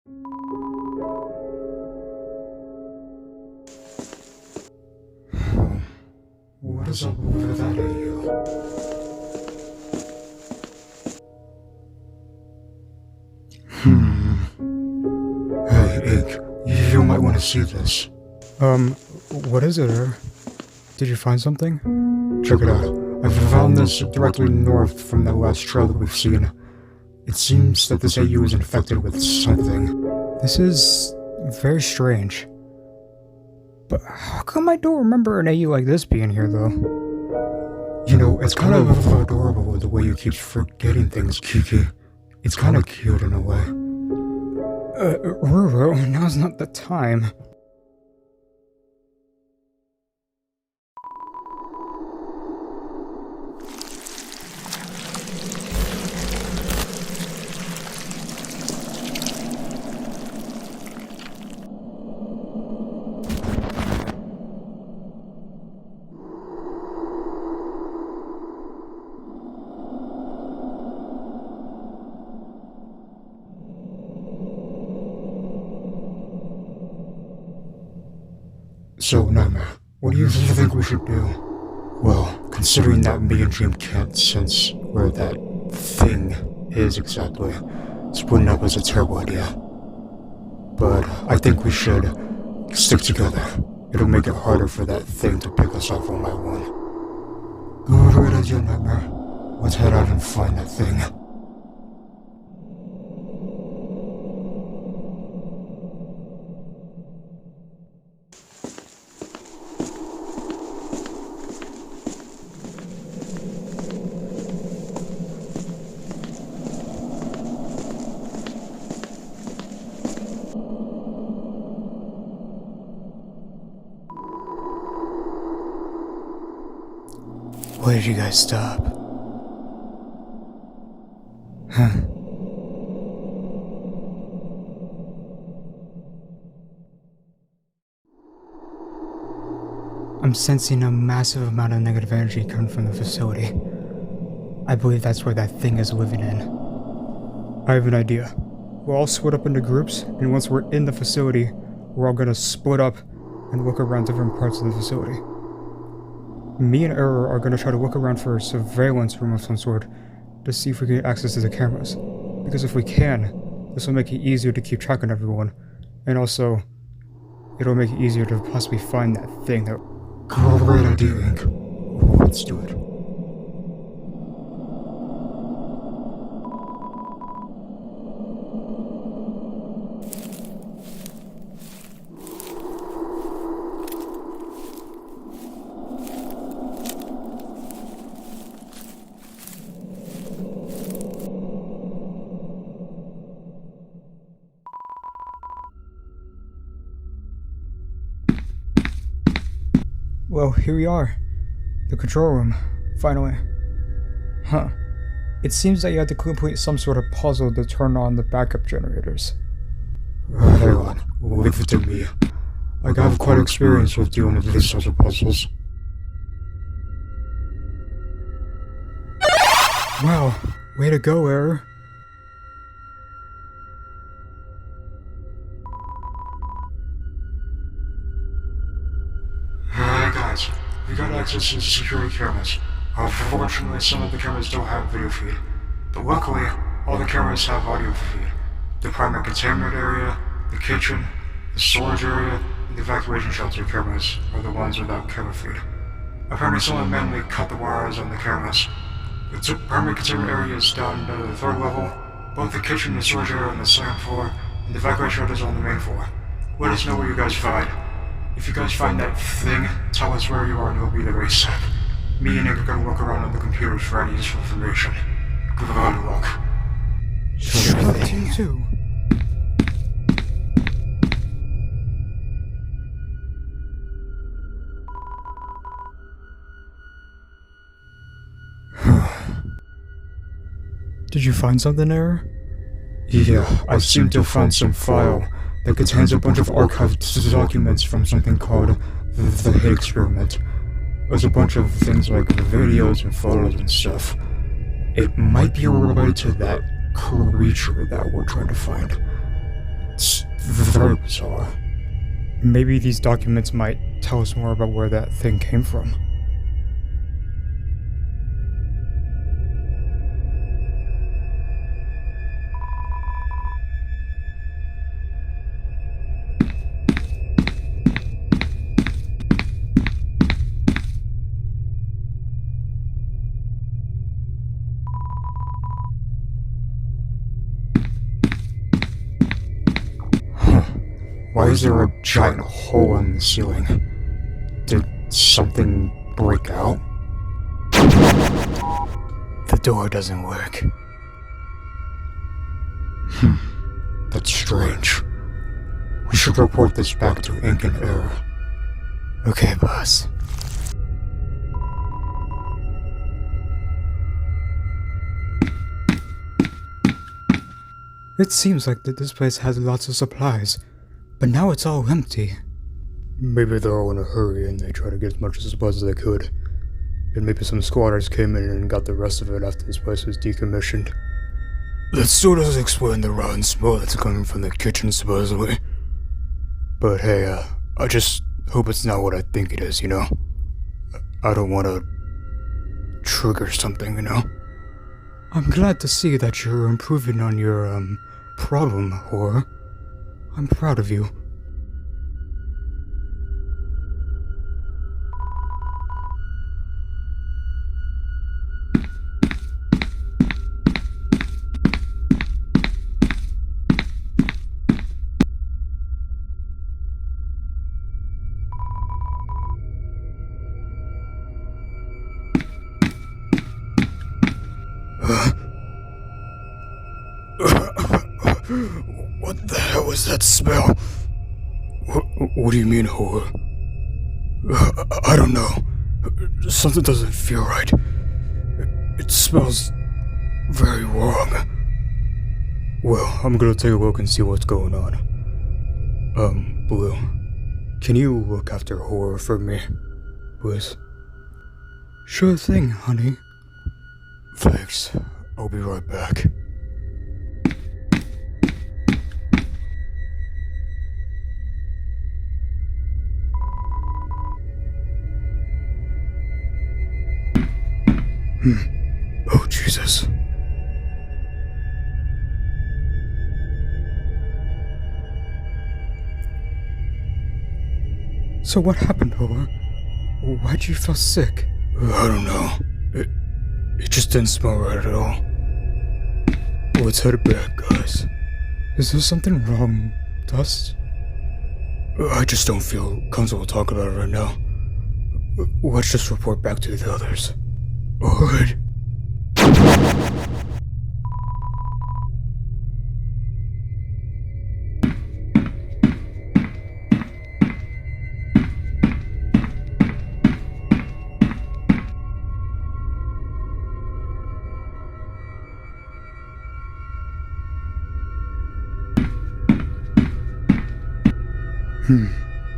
What is up with that AU? Hey, Ink, you might want to see this. What is it, Did you find something? Check it out. I found this directly north from that last trail that we've seen. It seems that this AU is infected with something. This is very strange. But how come I don't remember an AU like this being here, though? You know, it's kind of adorable the way you keep forgetting things, Kiki. It's kind of cute in a way. Roro, now's not the time. So, Nightmare, what do you think we should do? Well, considering that me and Dream can't sense where that thing is exactly, splitting up is a terrible idea. But I think we should stick together. It'll make it harder for that thing to pick us off one by one. Great idea, Nightmare. Let's head out and find that thing. Why did you guys stop? Huh. I'm sensing a massive amount of negative energy coming from the facility. I believe that's where that thing is living in. I have an idea. We'll all split up into groups, and once we're in the facility, we're all gonna split up and look around different parts of the facility. Me and Error are going to try to look around for a surveillance room of some sort to see if we can get access to the cameras. Because if we can, this will make it easier to keep track of everyone. And also, it'll make it easier to possibly find that thing that... Great idea, Ink. Let's do it. Well, here we are. The control room. Finally. Huh. It seems that you had to complete some sort of puzzle to turn on the backup generators. Hang on. Leave it to me. I have quite experience with dealing with these sorts of puzzles. Wow. Way to go, Error. We got access to the security cameras. Unfortunately, some of the cameras don't have video feed. But luckily, all the cameras have audio feed. The primary containment area, the kitchen, the storage area, and the evacuation shelter cameras are the ones without camera feed. Apparently someone manually cut the wires on the cameras. The primary containment area is down to the 3rd level. Both the kitchen and the storage area are on the 2nd floor, and the evacuation shelter is on the main floor. Let us know what you guys find. If you guys find that thing, tell us where you are and we'll be there ASAP. Me and Nick are gonna look around on the computers for any useful information. Good luck. Sure thing. Too. Did you find something, Error? Yeah, I seem to find some file that contains a bunch of archived documents from something called the Hate Experiment. There's a bunch of things like videos and photos and stuff. It might be related to that creature that we're trying to find. It's very bizarre. Maybe these documents might tell us more about where that thing came from. Why is there a giant hole in the ceiling? Did something break out? The door doesn't work. That's strange. We should report this back to Ink and Error. Okay, boss. It seems like that this place has lots of supplies, but now it's all empty. Maybe they're all in a hurry and they try to get as much supplies as they could. And maybe some squatters came in and got the rest of it after this place was decommissioned. That still doesn't explain the rotten smell that's coming from the kitchen, supposedly. But hey, I just hope it's not what I think it is, you know? I don't want to trigger something, you know? I'm glad to see that you're improving on your, problem, Horror. I'm proud of you. What the hell was that smell? What do you mean, Horror? I don't know. Something doesn't feel right. It smells very wrong. Well, I'm gonna take a look and see what's going on. Blue, can you look after Horror for me, please? Sure thing, honey. Thanks. I'll be right back. Oh, Jesus. So what happened, Horror? Why'd you feel sick? I don't know. It just didn't smell right at all. Let's head back, guys. Is there something wrong, Dust? I just don't feel comfortable talking about it right now. Let's just report back to the others. Alright.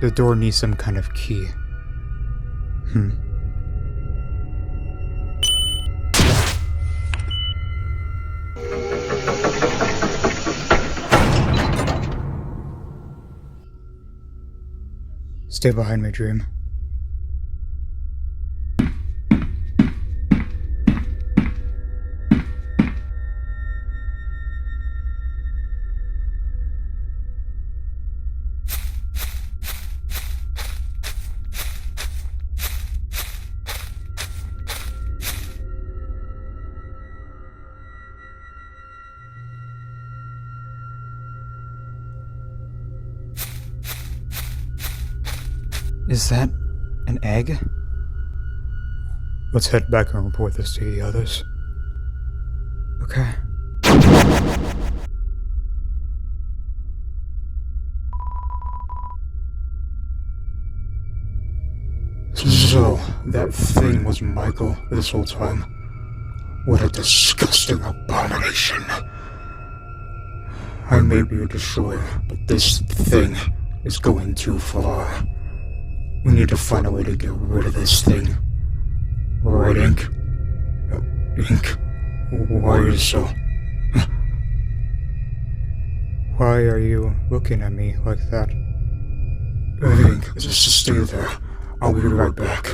The door needs some kind of key. Stay behind me, Dream. Is that an egg? Let's head back and report this to the others. Okay. So, that thing was Michael this whole time. What a disgusting abomination. I may be a destroyer, but this thing is going too far. We need to find a way to get rid of this thing. Right, Ink? Ink? Why are you so... Why are you looking at me like that? ErrorInk, just stay there. I'll be right back.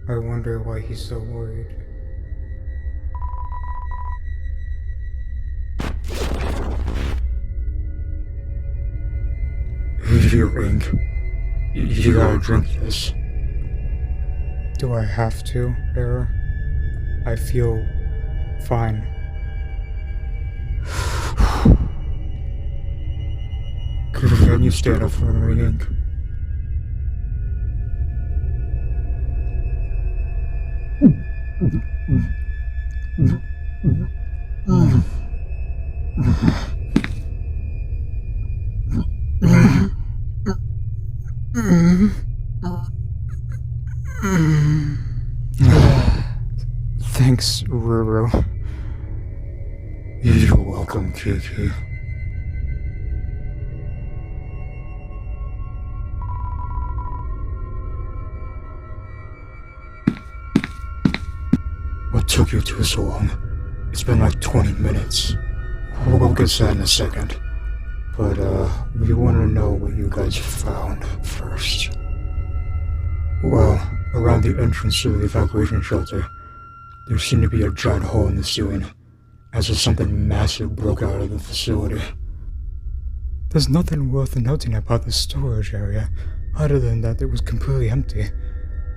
I wonder why he's so worried. ErrorInk, you gotta drink this. Do I have to, Error? I feel fine. Can you stand up for ErrorInk? Thanks, Ruru. You're welcome, Kiki. What took you too so long? It's been like 20 minutes. We'll get to that in a second. But, we want to know what you guys found first. Well, around the entrance to the evacuation shelter, there seemed to be a giant hole in the ceiling, as if something massive broke out of the facility. There's nothing worth noting about the storage area, other than that it was completely empty,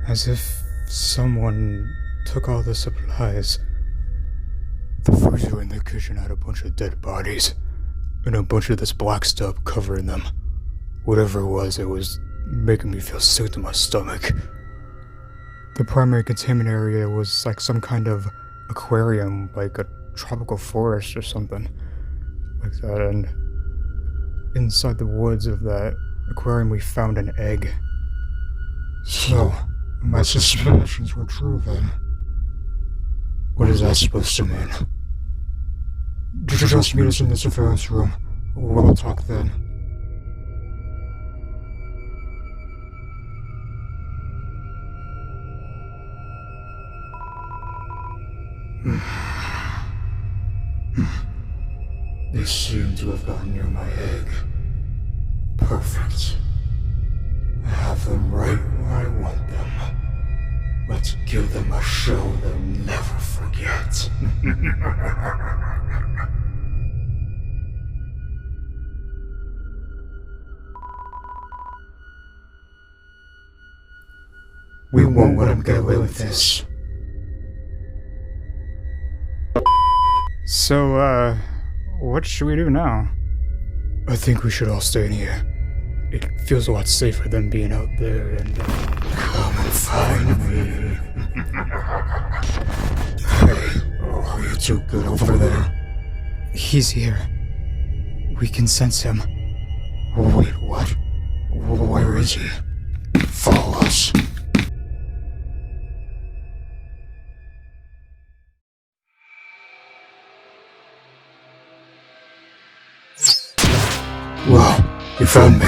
as if someone took all the supplies. The freezer in the kitchen had a bunch of dead bodies, and a bunch of this black stuff covering them. Whatever it was making me feel sick to my stomach. The primary containment area was like some kind of aquarium, like a tropical forest or something like that, and inside the woods of that aquarium we found an egg. So, my suspicions were true then. What is that supposed to mean? Just meet us in the surveillance room. We'll talk then. They seem to have gotten near my egg. Perfect. I have them right where I want them. Let's give them a show they'll never forget. We won't let them get away with this. So, what should we do now? I think we should all stay in here. It feels a lot safer than being out there and... Come and find me. Hey, are you too good over there? He's here. We can sense him. Wait, what? Where is he? Follow us. Well, you found me.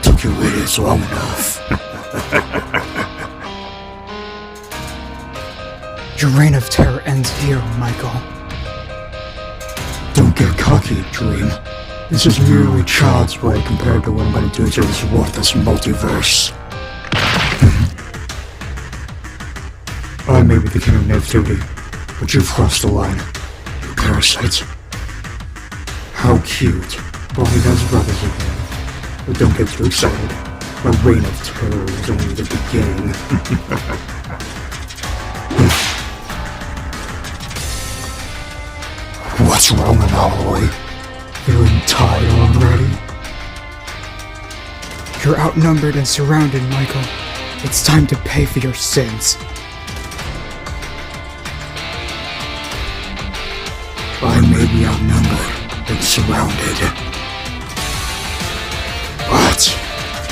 Took you idiots long enough. Your reign of terror ends here, Michael. Don't get cocky, Dream. This is merely child's play compared to what I'm going to do to this worthless multiverse. I may be the king of negativity, but you've crossed the line, you parasite. How cute. Bobby has brothers again. But don't get too excited. My reign of terror is only the beginning. What's wrong, Anomaly? Feeling tired already? You're outnumbered and surrounded, Michael. It's time to pay for your sins. I may be outnumbered and surrounded, but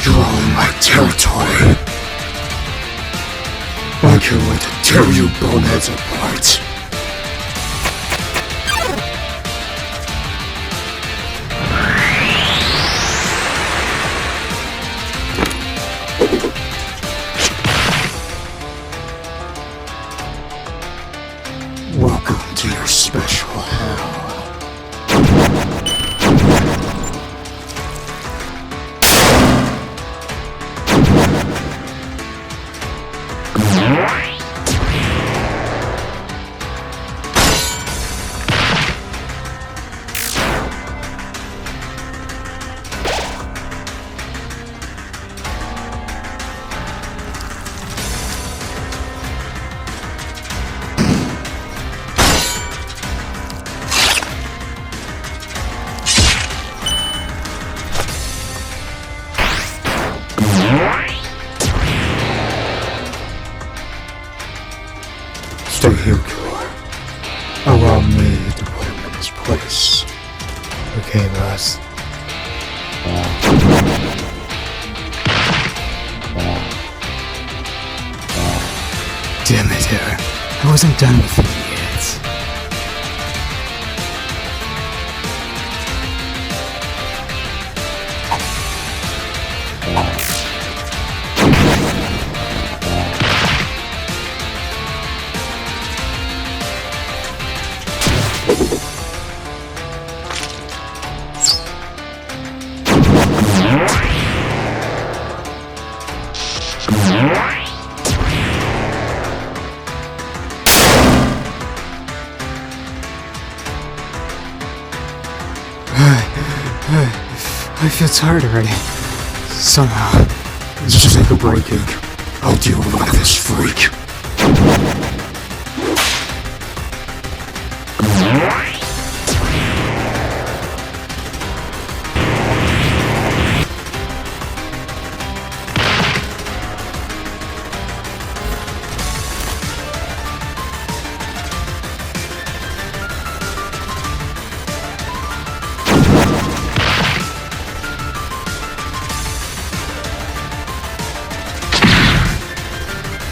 you're all in my territory. I can't wait to tear you boneheads apart. to your special hell. Stay here, Gore. Allow me to put him in his place. Okay, boss. Damn it, Error. I wasn't done with you yet. I feel tired already. Somehow. Just take a break, Ink. I'll deal with this freak.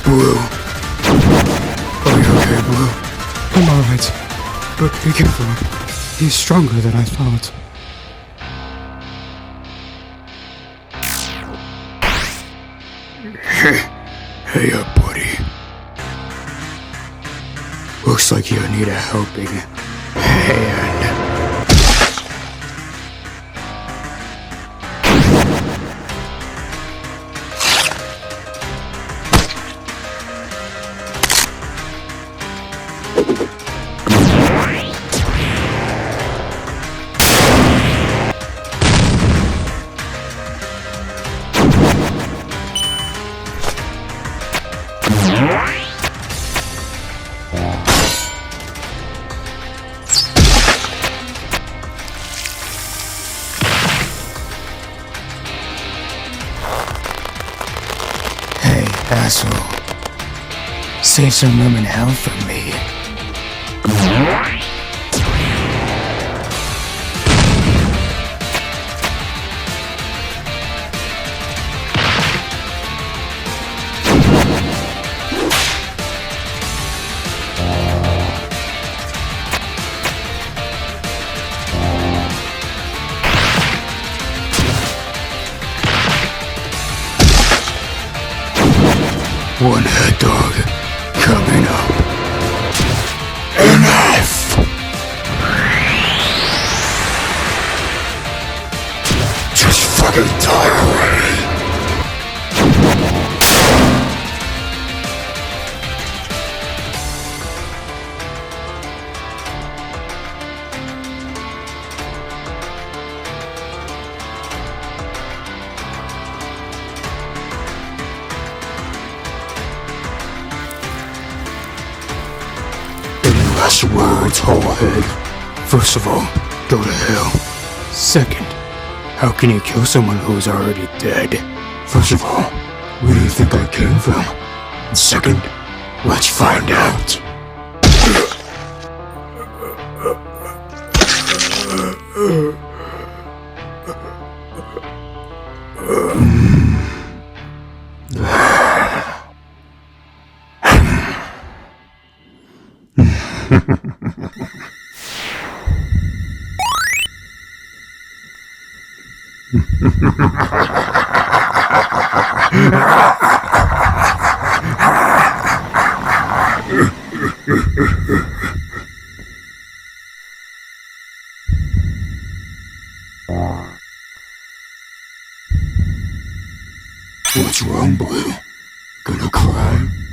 Blue. Are you okay, Blue? I'm alright. But be careful. He's stronger than I thought. Hey up, buddy. Looks like you need a helping hand. Asshole. Save some room in hell for me. One head dog coming up. Enough! Just fucking die already. Last words, Hallhead. First of all, go to hell. Second, how can you kill someone who's already dead? First of all, where do you think I came from? And second, let's find out. What's wrong, Blue? Gonna cry?